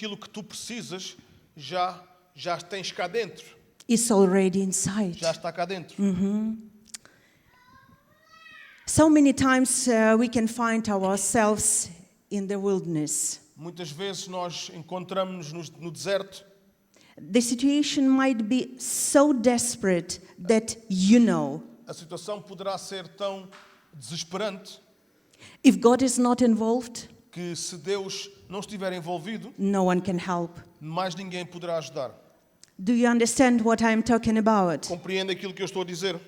aquilo que tu precisas já tens cá dentro. It's already inside. Já está cá dentro. So many times we can find ourselves in the wilderness. Muitas vezes nós encontramos-nos no deserto. The situation might be so desperate that you know, A situação poderá ser tão desesperante if God is not involved, que se Deus não estiver envolvido, no one can help. mais ninguém poderá ajudar. Do you understand what I'm talking about? Compreende aquilo que eu estou a dizer?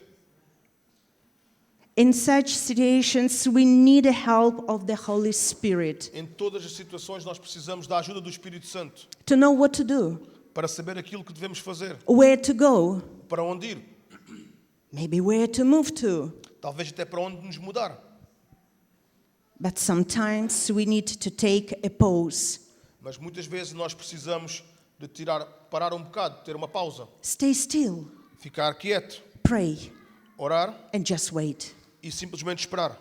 In such situations, we need the help of the Holy Spirit Em todas as situações nós precisamos da ajuda do Espírito Santo to know what to do, para saber aquilo que devemos fazer, where to go, para onde ir, maybe where to move to. talvez até para onde nos mudar. But sometimes we need to take a pause. Mas muitas vezes nós precisamos de parar um bocado, ter uma pausa, Stay still, ficar quieto, pray, orar and just wait. e simplesmente esperar.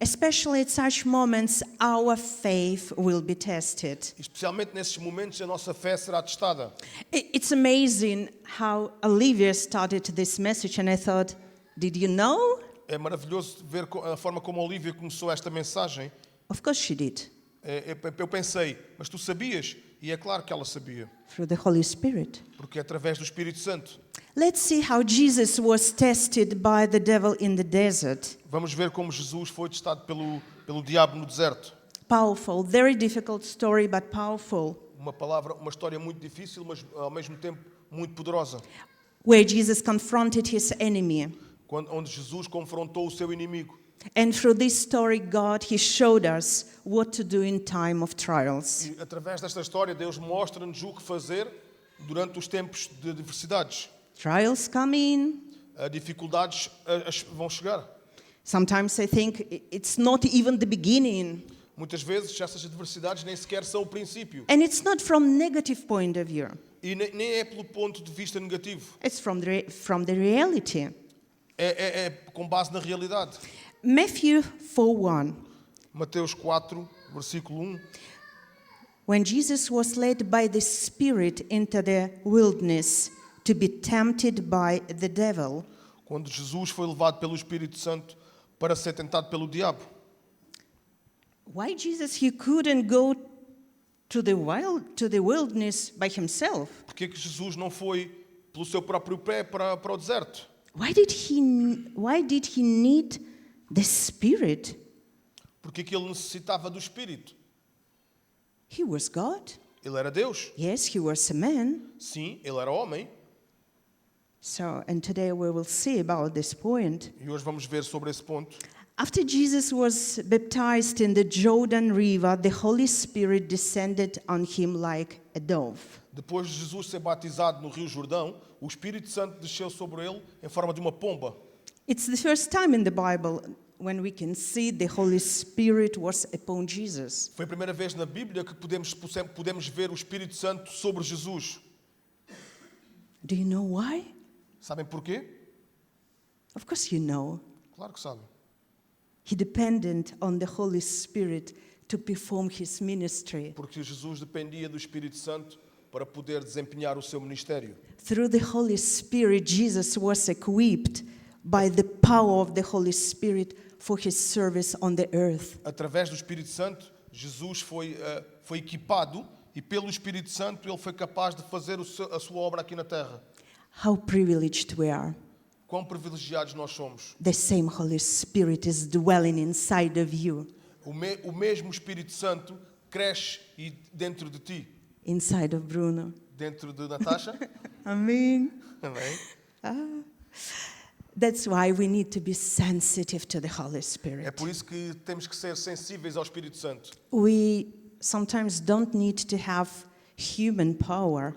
Especially at such moments, our faith will be tested. Especialmente nesses momentos a nossa fé será testada. It's amazing how Olivia started this message, and I thought, did you know? É maravilhoso ver a forma como a Olivia começou esta mensagem. Of course she did, Eu pensei, mas tu sabias? E é claro que ela sabia, through the Holy Spirit. porque é através do Espírito Santo. Let's see how Jesus was tested by the devil in the desert. Vamos ver como Jesus foi testado pelo diabo no deserto. Powerful, very difficult story, but powerful. Uma história muito difícil, mas ao mesmo tempo muito poderosa. Where Jesus confronted his enemy. Onde Jesus confrontou o seu inimigo. And through this story, God, He showed us what to do in time of trials. E através desta história, Deus mostra-nos o que fazer durante os tempos de adversidades. Trials come in. Dificuldades vão chegar. Sometimes I think it's not even the beginning. Muitas vezes essas adversidades nem sequer são o princípio. And it's not from negative point of view. E nem é pelo ponto de vista negativo. It's from the reality. É com base na realidade. Matthew 4:1. Mateus 4, versículo 1. When Jesus was led by the Spirit into the wilderness to be tempted by the devil. Quando Jesus foi levado pelo Espírito Santo para ser tentado pelo diabo. Why Jesus he couldn't go to the wilderness by himself? Porque que Jesus não foi pelo seu próprio pé para o deserto? Why did he need the Spirit? Porque que ele necessitava do Espírito? He was God. Ele era Deus. Yes, he was a man. Sim, ele era homem. So, and today we will see about this point. E hoje vamos ver sobre esse ponto. After Jesus was baptized in the Jordan River, the Holy Spirit descended on him like a dove. Depois de Jesus ser batizado no Rio Jordão, o Espírito Santo desceu sobre ele em forma de uma pomba. It's the first time in the Bible when we can see the Holy Spirit was upon Jesus. Foi a primeira vez na Bíblia que podemos ver o Espírito Santo sobre Jesus. Do you know why? Sabem porquê? Of course you know. Claro que sabem. He depended on the Holy Spirit to perform his ministry. Porque Jesus dependia do Espírito Santo para poder desempenhar o seu ministério. Through the Holy Spirit, Jesus was equipped by the power of the Holy Spirit for his service on the earth. Através do Espírito Santo, Jesus foi equipado e pelo Espírito Santo ele foi capaz de fazer a sua obra aqui na terra. How privileged we are. Quão privilegiados nós somos. The same Holy Spirit is dwelling inside of you. O mesmo Espírito Santo cresce dentro de ti. Inside of Bruno. Dentro de Natasha. Amém. Amém. That's why we need to be sensitive to the Holy Spirit. É por isso que temos que ser sensíveis ao Espírito Santo. We sometimes don't need to have human power.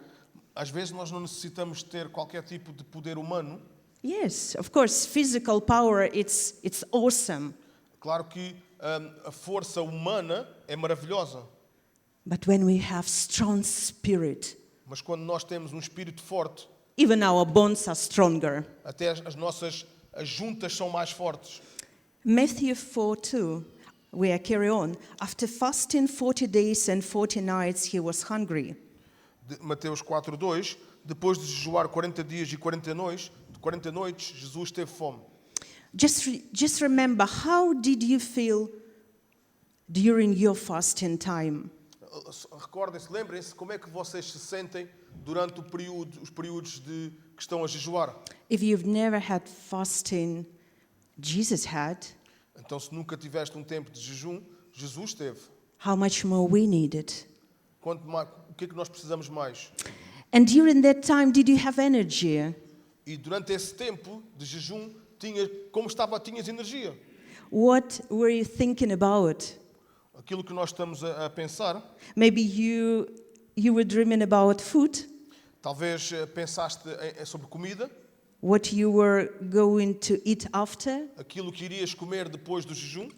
Às vezes nós não necessitamos ter qualquer tipo de poder humano. Yes, of course, physical power, it's awesome. Claro que a força humana é maravilhosa. But when we have strong spirit, Mas quando nós temos um espírito forte, even our bonds are stronger. até as nossas juntas são mais fortes. Matthew 4:2. we carry on. After fasting 40 days and 40 nights, he was hungry. Mateus 4:2, depois de jejuar 40 dias e 40 noites, Jesus teve fome. Just remember, how did you feel during your fasting time? Recordem-se, lembrem-se como é que vocês se sentem durante os períodos que estão a jejuar. If you've never had fasting, Jesus had, Então, se nunca tiveste um tempo de jejum, Jesus teve. how much more we needed? O que é que nós precisamos mais? And during that time, did you have energy? E durante esse tempo de jejum, tinhas energia. What were you thinking about? Aquilo que nós estamos a pensar, Maybe you were dreaming about food, talvez pensaste sobre comida, what you were going to eat after, aquilo que irias comer depois do jejum.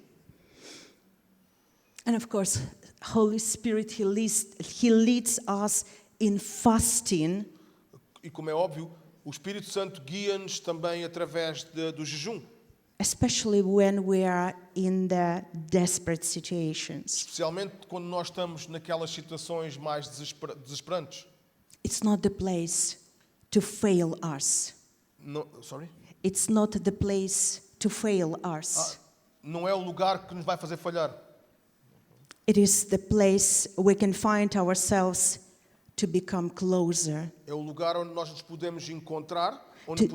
and of course, Holy Spirit, He leads us in fasting. E como é óbvio, o Espírito Santo guia-nos também através do jejum. Especially when we are in the desperate situations. Especialmente quando nós estamos naquelas situações mais desesperantes. It's not the place to fail us. Sorry? It's not the place to fail us. Não é o lugar que nos vai fazer falhar. It is the place we can find ourselves to become closer. É o lugar onde nós nos podemos encontrar, onde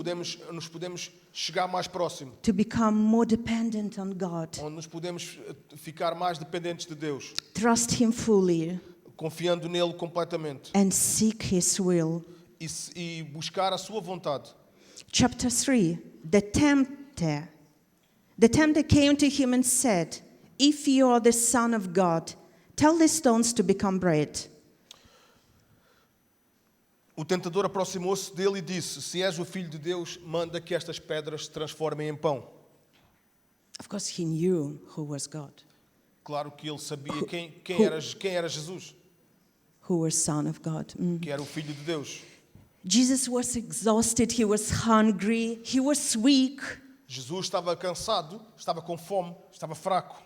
nos podemos chegar mais próximo. To become more dependent on God. Onde nos podemos ficar mais dependentes de Deus. Trust Him fully. Confiando nele completamente. And seek His will. E buscar a sua vontade. Chapter 3. The tempter came to him and said, "If you are the Son of God, tell the stones to become bread." O tentador aproximou-se dele e disse: Se és o Filho de Deus, manda que estas pedras se transformem em pão. Of course, he knew who was God, Claro que ele sabia quem era Jesus, who was Son of God. que era o Filho de Deus. Jesus was exhausted, he was hungry, he was weak. Jesus estava cansado, estava com fome, estava fraco.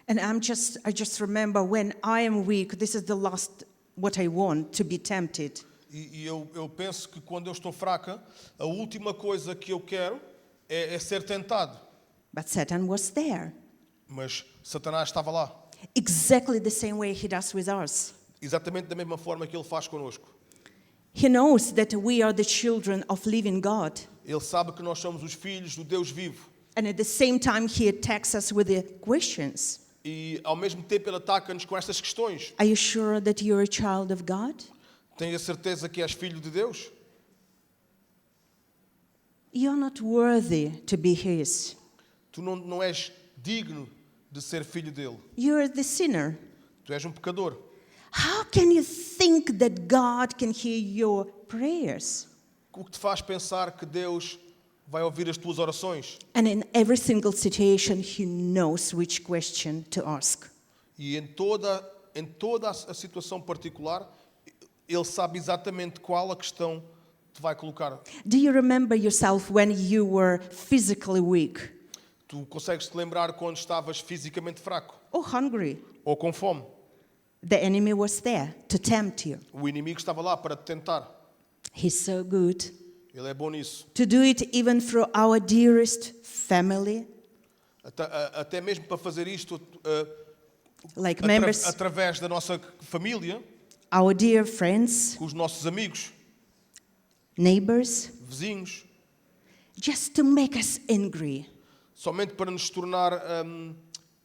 And I just remember when I am weak, this is the last what I want, to be tempted. E eu penso que quando eu estou fraca, a última coisa que eu quero é ser tentado. But Satan was there. Mas Satanás estava lá. Exactly the same way he does with us. Exatamente da mesma forma que ele faz connosco. He knows that we are the children of living God. Ele sabe que nós somos os filhos do Deus vivo. And at the same time, he attacks us with the questions. E ao mesmo tempo ele ataca-nos com estas questões. Are you sure that you're a child of God? Tens a certeza que és filho de Deus? You're not worthy to be his. Tu não és digno de ser filho dele. You're the sinner. Tu és um pecador. How can you think that God can hear your prayers? O que te faz pensar que Deus vai ouvir as tuas orações? And in every single situation, he knows which question to ask. E em toda a situação particular, ele sabe exatamente qual a questão te vai colocar. Do you remember yourself when you were physically weak Tu consegues te lembrar quando estavas fisicamente fraco or hungry? ou com fome? The enemy was there to tempt you. O inimigo estava lá para te tentar. He's so good. Ele é bom nisso. To do it even through our dearest family, Até mesmo para fazer isto like members, através da nossa família, our dear friends, com os nossos amigos, neighbors, vizinhos, just to make us angry, somente para nos tornar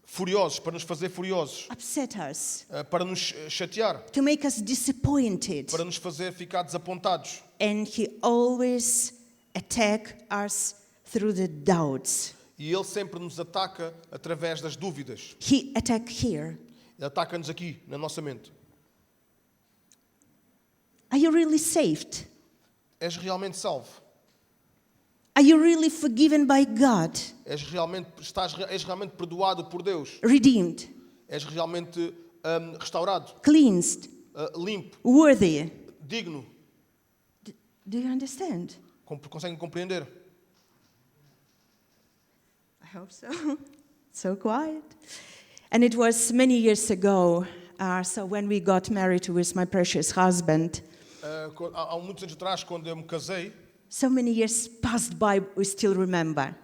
furiosos, para nos fazer furiosos, upset us, para nos chatear, to make us disappointed. para nos fazer ficar desapontados. And he always attacks us through the doubts. E ele sempre nos ataca através das dúvidas. He attacks here. Ele ataca-nos aqui, na nossa mente. Are you really saved? És realmente salvo? Are you really forgiven by God? És realmente perdoado por Deus? Redeemed? És realmente restaurado? Cleansed? Limpo? Worthy? Digno? Do you understand? Conseguem compreender? I hope so. So quiet. And it was many years ago, so when we got married with my precious husband, Há muitos anos atrás, quando eu me casei, so many years passed by, we still remember.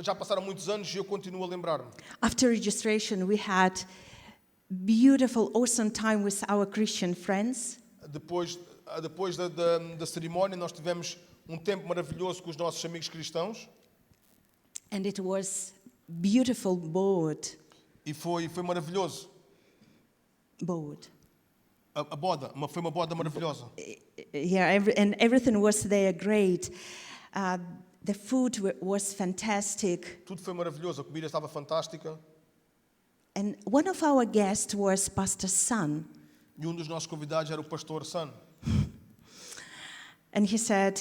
já passaram muitos anos e eu continuo a lembrar-me. After registration, we had beautiful, awesome time with our Christian friends. Depois da cerimónia, nós tivemos um tempo maravilhoso com os nossos amigos cristãos. And it was beautiful boat. E foi maravilhoso. Boat. A boda, foi uma boda maravilhosa. Yeah, and everything was there great. The food was fantastic. Tudo foi maravilhoso, a comida estava fantástica. And one of our guests was Pastor Sun. E dos nossos convidados era o pastor San. And he said,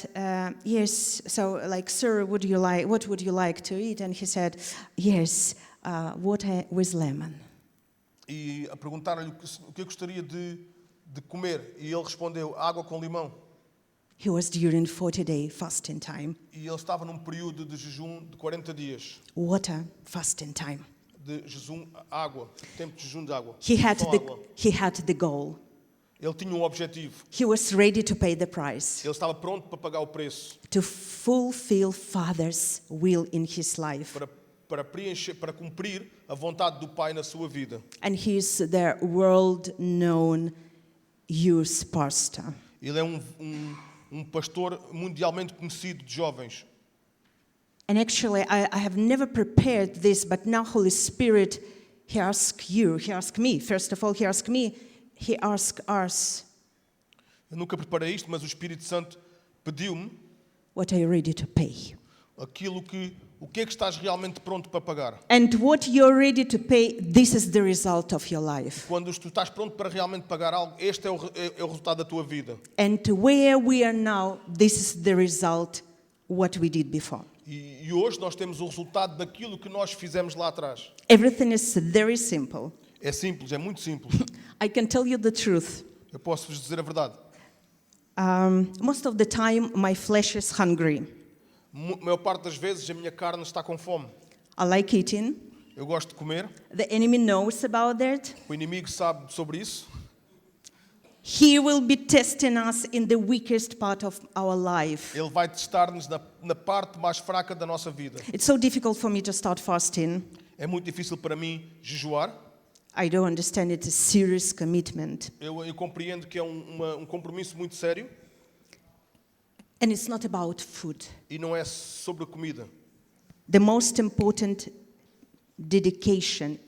yes, so like, sir, what would you like to eat? And he said, yes, water with lemon. E perguntaram-lhe o que eu gostaria de comer. E ele respondeu, água com limão. He was during 40-day fasting time. E ele estava num período de jejum de 40 dias. Water fasting time. De jejum, água, tempo de jejum de água. He had Água. the goal. Ele tinha um objetivo. He was ready to pay the price. Ele estava pronto para pagar o preço. To fulfill Father's will in his life. Para cumprir a vontade do Pai na sua vida. And he's the world-known youth pastor. Ele é um pastor mundialmente conhecido de jovens. And actually, I have never prepared this, but now Holy Spirit, He asked me. First of all, He asked me, He asked us. Eu nunca preparei isto, mas o Espírito Santo pediu-me What are you ready to pay? o que é que estás realmente pronto para pagar? And what you're ready to pay, this is the result of your life. Quando tu estás pronto para realmente pagar algo, este é o resultado da tua vida. And where we are now, this is the result what we did before. E hoje nós temos o resultado daquilo que nós fizemos lá atrás. Everything is very simple. É simples, é muito simples. I can tell you the truth. Eu posso vos dizer a verdade. Most of the time, my flesh is hungry. A maior parte das vezes a minha carne está com fome. I like eating. Eu gosto de comer. The enemy knows about that. O inimigo sabe sobre isso. He will be testing us in the weakest part of our life. Ele vai testar-nos na parte mais fraca da nossa vida. It's so difficult for me to start fasting. É muito difícil para mim jejuar. I don't understand. It's a serious commitment. Eu compreendo que é um compromisso muito sério. And it's not about food. E não é sobre a comida. The most important dedicated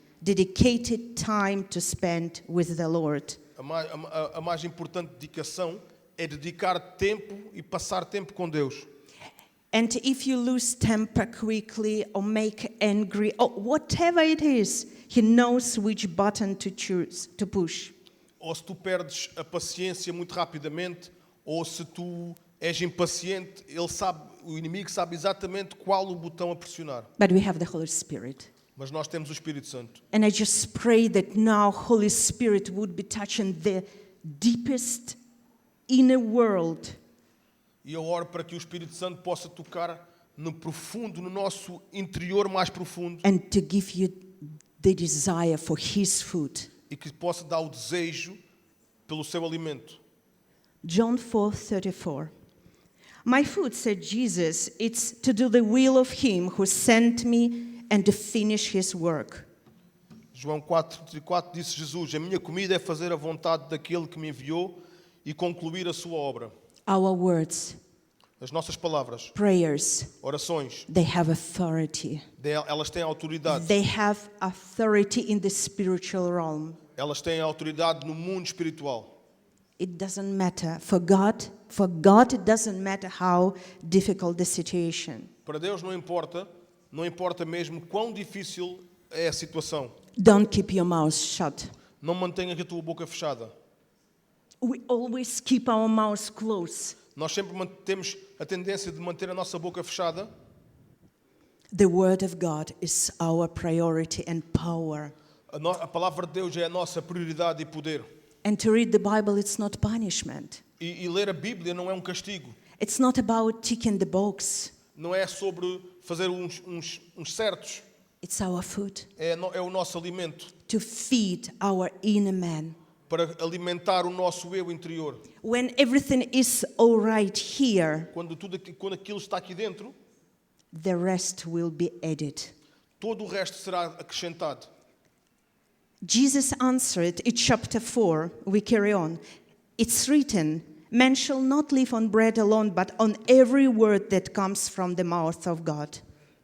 time to spend with the Lord. A mais importante dedicação é dedicar tempo e passar tempo com Deus. And if you lose temper quickly or make angry or whatever it is, He knows which button to choose, to push. Ou se tu perdes a paciência muito rapidamente, ou se tu és impaciente, o inimigo sabe exatamente qual o botão a pressionar. But we have the Holy Spirit. Mas nós temos o Espírito Santo. And I just pray that now Holy Spirit would be touching the deepest inner world. E eu oro para que o Espírito Santo possa tocar no profundo, no nosso interior mais profundo. And to give you the desire for His food. E que possa dar o desejo pelo seu alimento. John 4:34. My food, said Jesus, it's to do the will of Him who sent me and to finish His work. João 4:34 disse Jesus: a minha comida é fazer a vontade daquele que me enviou e concluir a sua obra. Our words, As nossas palavras, prayers, orações, they have authority. elas têm autoridade. They have authority in the spiritual realm. Elas têm autoridade no mundo espiritual. It doesn't matter. For God it doesn't matter how difficult the situation. Para Deus não importa mesmo quão difícil é a situação. Don't keep your mouth shut. Não mantenha a tua boca fechada. We always keep our mouths closed. Nós sempre temos a tendência de manter a nossa boca fechada. The word of God is our priority and power. A palavra de Deus é a nossa prioridade e poder. And to read the Bible, it's not punishment. E ler a Bíblia não é um castigo. It's not about ticking the box. Não é sobre fazer uns certos. It's our food é o nosso alimento to feed our inner man. para alimentar o nosso eu interior. When everything is all right here, Quando aquilo está aqui dentro, the rest will be added. todo o resto será acrescentado. Jesus answered in chapter 4, we carry on. It's written, man shall not live on bread alone, but on every word that comes from the mouth of God.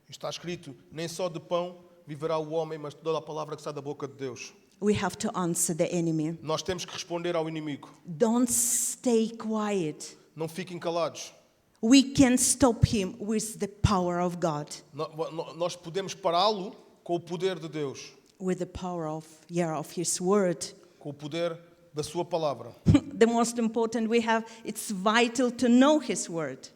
Está escrito, nem só de pão viverá o homem, mas de toda a palavra que sai da boca de Deus. We have to answer the enemy. Nós temos que responder ao inimigo. Don't stay quiet. Não fiquem calados. We can stop him with the power of God, Nós podemos pará-lo com o poder de Deus, with the power of his word. com o poder da sua palavra. The most important we have, it's vital to know his word.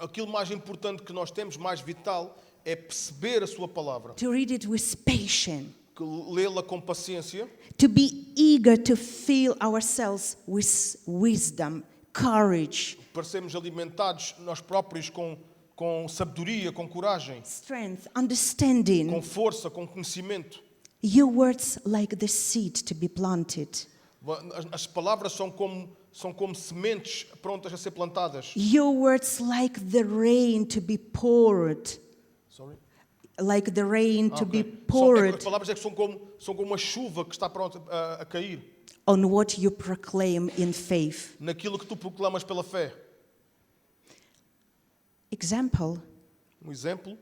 Aquilo mais importante que nós temos, mais vital, é perceber a sua palavra, To read it with patience. lê-la com paciência, To be eager to fill ourselves with wisdom, courage, para sermos alimentados nós próprios com sabedoria, com coragem, strength, com understanding. força, com conhecimento. Your words like the seed to be planted. As palavras são como sementes prontas a ser plantadas. Your words like the rain to be poured. Sorry? Like the rain to be Ok. As poured palavras é que são como uma chuva que está pronta a cair on what you proclaim in faith. naquilo que tu proclamas pela fé. Example, Um exemplo,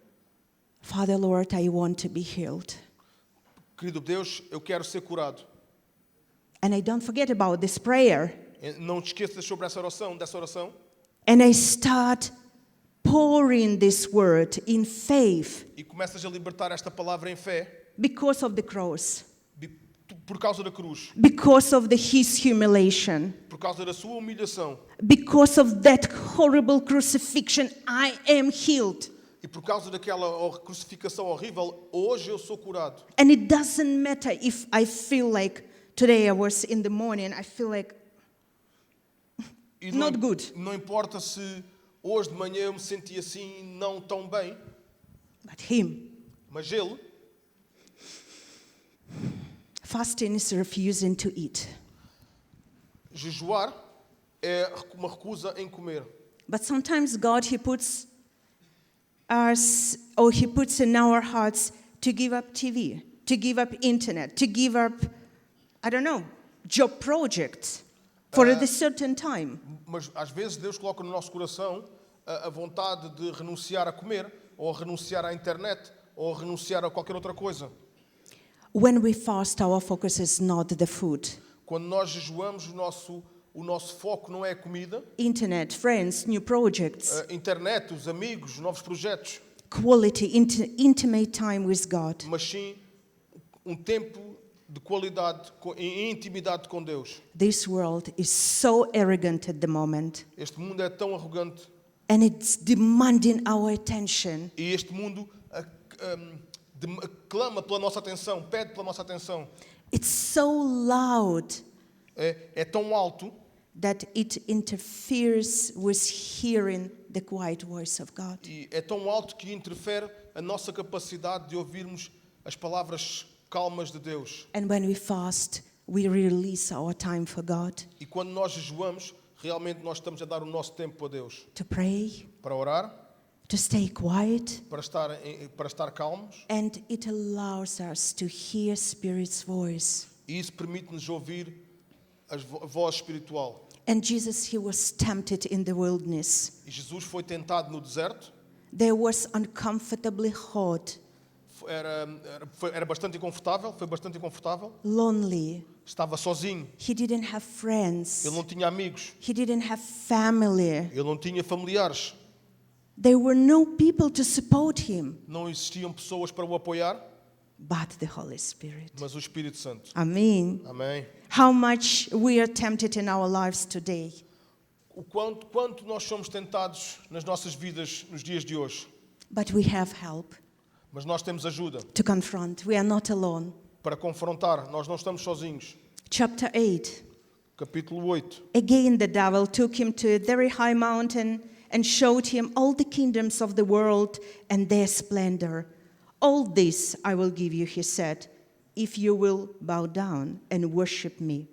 Father Lord, I want to be healed. querido Deus, eu quero ser curado. And I don't forget about this prayer. Não te esqueças sobre dessa oração. And I start pouring this word in faith E começas a libertar esta palavra em fé because of the cross, por causa da cruz, because of his humiliation, por causa da sua humilhação because of that horrible crucifixion. I am healed. e por causa daquela crucificação horrível. Hoje eu sou curado. And it doesn't matter if I feel like today I was in the morning, I feel like E not good. Não importa se hoje de manhã eu me senti assim não tão bem, But him, mas ele, fasting is refusing to eat. jejuar é uma recusa em comer. But sometimes God, He puts in our hearts to give up TV, to give up internet, to give up, I don't know, job projects for a certain time. Mas às vezes Deus coloca no nosso coração a vontade de renunciar a comer, ou a renunciar à internet, ou a renunciar a qualquer outra coisa. When we fast, our focus is not the food. Quando nós jejuamos, o nosso foco não é a comida, Internet, friends, new projects, a internet, os amigos, os novos projetos, quality, intimate time with God. mas sim um tempo de qualidade e intimidade com Deus. This world is so arrogant at the moment, Este mundo é tão arrogante and it's demanding our attention. e este mundo clama pela nossa atenção, pede pela nossa atenção. It's so loud É tão alto that it interferes with hearing the quiet voice of God. e é tão alto que interfere a nossa capacidade de ouvirmos as palavras calmas de Deus. And when we fast, we release our time for God E quando nós jejuamos, realmente nós estamos a dar o nosso tempo a Deus to pray, para orar, to stay quiet, para estar calmos, and it allows us to hear Spirit's voice. e isso permite-nos ouvir a voz espiritual. And Jesus, He was tempted in the wilderness. E Jesus foi tentado no deserto, There was uncomfortably hot, era bastante inconfortável, foi bastante inconfortável, lonely. estava sozinho, He didn't have friends. ele não tinha amigos, He didn't have family. ele não tinha familiares, There were no people to support him, não existiam pessoas para o apoiar, but the Holy Spirit. mas o Espírito Santo. Amen. Amém. How much we are tempted in our lives today. O quanto nós somos tentados nas nossas vidas nos dias de hoje, But we have help mas nós temos ajuda to confront. We are not alone. para confrontar, nós não estamos sozinhos. Chapter 8. Capítulo 8. Again, the devil took him to a very high mountain and showed him all the kingdoms of the world and their splendor. All this I will give you, he said, if you will bow down and worship me.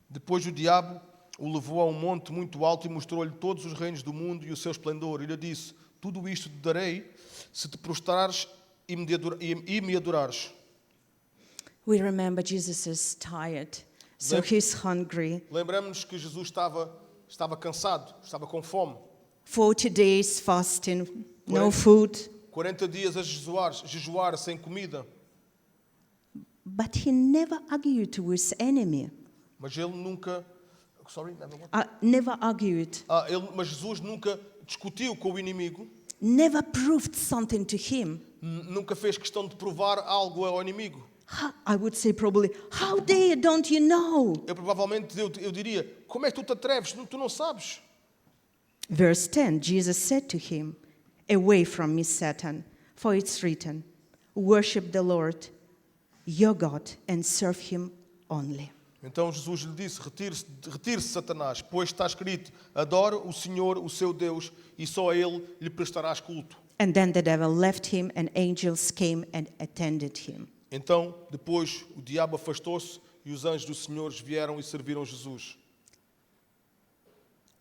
Depois o diabo o levou a um monte muito alto e mostrou-lhe todos os reinos do mundo e o seu esplendor. E lhe disse, tudo isto te darei se te prostrares e me adorares. We remember Jesus is tired, so he's hungry. Lembramos que Jesus estava cansado, estava com fome. 40 days fasting, no food. 40 dias a jejuar sem comida. But he never argued with his enemy. Mas ele nunca... Never argued. Mas Jesus nunca discutiu com o inimigo. Never proved something to him. Nunca fez questão de provar algo ao inimigo. I would say probably, how dare don't you know? Eu diria, como é que tu te atreves? Tu não sabes. Verse 10, Jesus said to him, away from me, Satan, for it's written, worship the Lord, your God, and serve him only. Então Jesus lhe disse, retire-se, Satanás, pois está escrito, adora o Senhor, o seu Deus, e só a Ele lhe prestarás culto. And then the devil left him, and angels came and attended him. Então, depois, o diabo afastou-se e os anjos do Senhor vieram e serviram Jesus.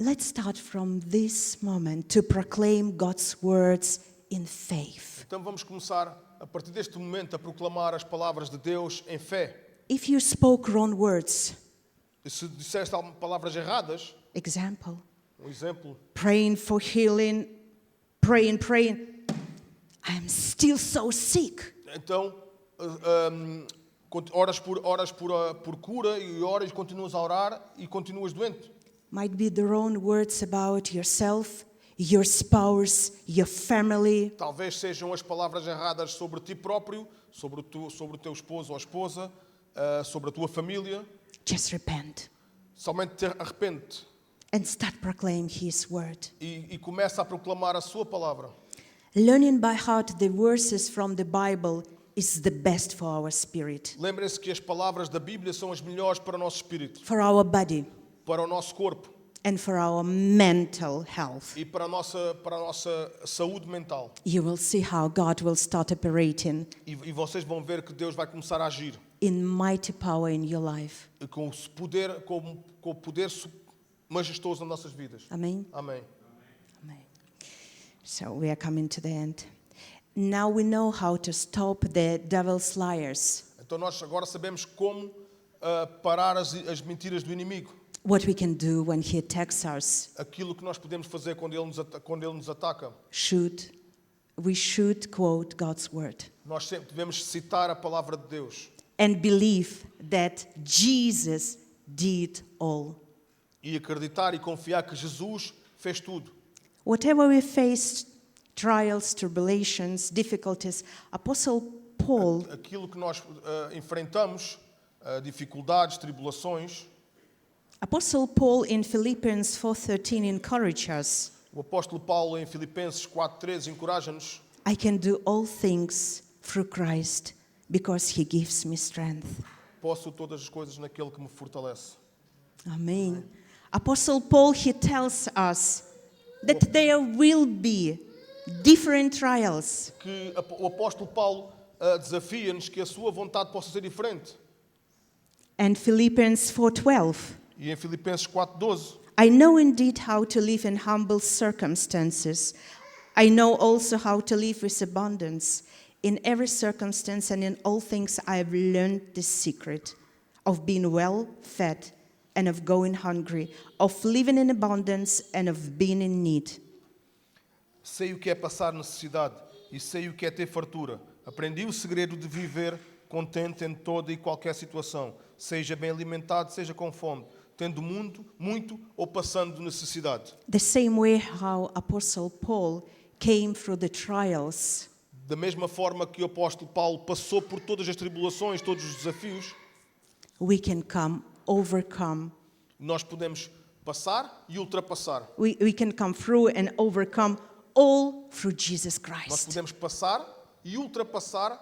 Let's start from this moment to proclaim God's words in faith. Então vamos começar, a partir deste momento, a proclamar as palavras de Deus em fé. If you spoke wrong words, E se disseste palavras erradas, example, exemplo, praying for healing, praying, I'm still so sick. então oras por cura e oras, continuas a orar e continuas doente. Might be the wrong words about yourself, your spouse, your family. Talvez sejam as palavras erradas sobre ti próprio, sobre o teu esposo ou esposa, sobre a tua família. Just repent Somente te arrepende and start proclaiming His word. e começa a proclamar a sua palavra. Learning by heart the verses from the Bible is the best for our spirit, Lembrem-se que as palavras da Bíblia são as melhores para o nosso espírito, for our body, para o nosso corpo and for our mental health. e para a nossa saúde mental. You will see how God will start operating E vocês vão ver que Deus vai começar a agir in mighty power in your life. com o poder majestoso nas nossas vidas. Amen. Amém. Amen. So we are coming to the end. Now we know how to stop the devil's liars. Então nós agora sabemos como parar as mentiras do inimigo. What we can do when he attacks us. Aquilo que nós podemos fazer quando ele nos ataca. We should quote God's word Nós sempre devemos citar a palavra de Deus and believe that Jesus did all. e acreditar e confiar que Jesus fez tudo. Whatever we face, trials, tribulations, difficulties, Apostle Paul Aquilo que nós enfrentamos, dificuldades, tribulações, Apostle Paul in Philippians 4:13 encourages us. o apóstolo Paulo em Filipenses 4:13 encoraja-nos. I can do all things through Christ because he gives me strength. Posso todas as coisas naquele que me fortalece. Amen. Apostle Paul, he tells us that there will be different trials. Que o apóstolo Paulo desafia-nos que a sua vontade possa ser diferente. And Philippians 4:12. E em Filipenses 4:12, I know indeed how to live in humble circumstances. I know also how to live with abundance. In every circumstance and in all things I have learned the secret of being well fed and of going hungry, of living in abundance and of being in need. sei o que é passar necessidade e sei o que é ter fartura. Aprendi o segredo de viver contente em toda e qualquer situação, seja bem alimentado, seja com fome, tendo muito ou passando necessidade. The same way how Apostle Paul came through the trials, Da mesma forma que o apóstolo Paulo passou por todas as tribulações, todos os desafios, we can overcome. nós podemos passar e ultrapassar. We can come through and overcome all through Jesus Nós Christ. podemos passar e ultrapassar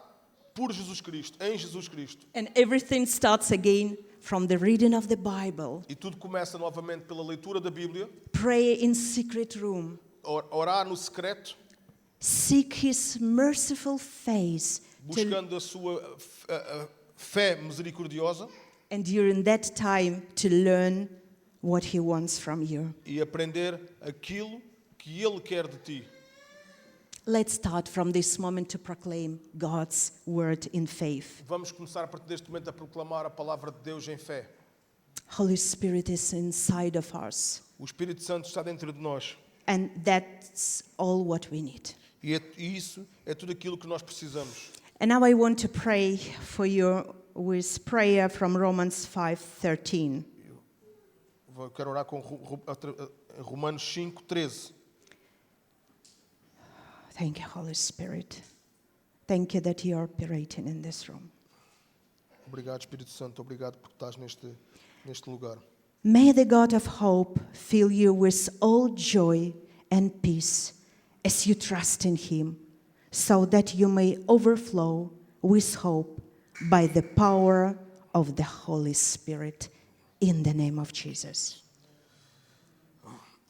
por Jesus Cristo, em Jesus Cristo. And everything starts again from the reading of the Bible. E tudo começa novamente pela leitura da Bíblia, Pray in secret room. orar no secreto, Seek His merciful face buscando a sua fé misericordiosa and during that time to learn what He wants from you. e aprender aquilo que Ele quer de ti. Let's start from this moment to proclaim God's word in faith. Vamos começar a partir deste momento a proclamar a palavra de Deus em fé. Holy Spirit is inside of us, O Espírito Santo está dentro de nós. and that's all what we need. E isso é tudo aquilo que nós precisamos. And now I want to pray for you with prayer from Romans 5:13. Eu quero orar com Romanos 5:13. Thank you, Holy Spirit. Thank you that you are operating in this room. Obrigado, Espírito Santo. Obrigado por estás neste lugar. May the God of hope fill you with all joy and peace as you trust in Him, so that you may overflow with hope by the power of the Holy Spirit, in the name of Jesus.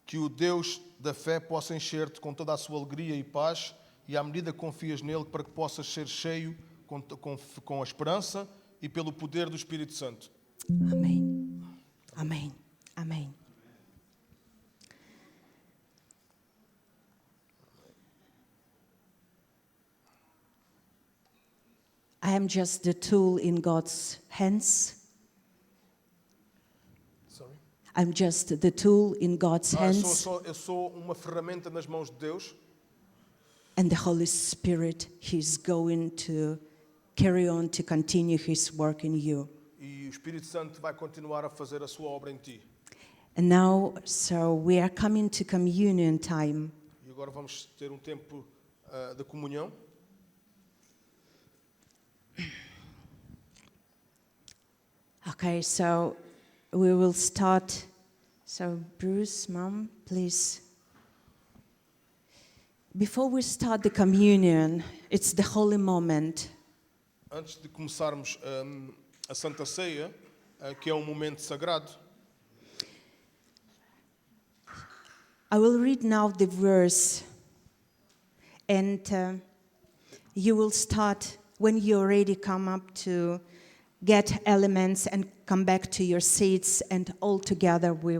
Que o Deus da fé possa encher-te com toda a sua alegria e paz, e à medida que confias nele, para que possas ser cheio com a esperança e pelo poder do Espírito Santo. Amen. Amen. Amen. I am just the tool in God's hands. Sorry? I'm just the tool in God's hands, Eu sou uma ferramenta nas mãos de Deus, and the Holy Spirit, He's going to carry on to continue His work in you. e o Espírito Santo vai continuar a fazer a sua obra em ti. And now, so we are coming to communion time. E agora vamos ter um tempo de comunhão. Okay, so we will start. So Bruce, Mom, please. Before we start the communion, it's the holy moment. Antes de começarmos a Santa Ceia, que é um momento sagrado, I will read now the verse, and you will start when you already come up to get elements and come back to your seats, and all together we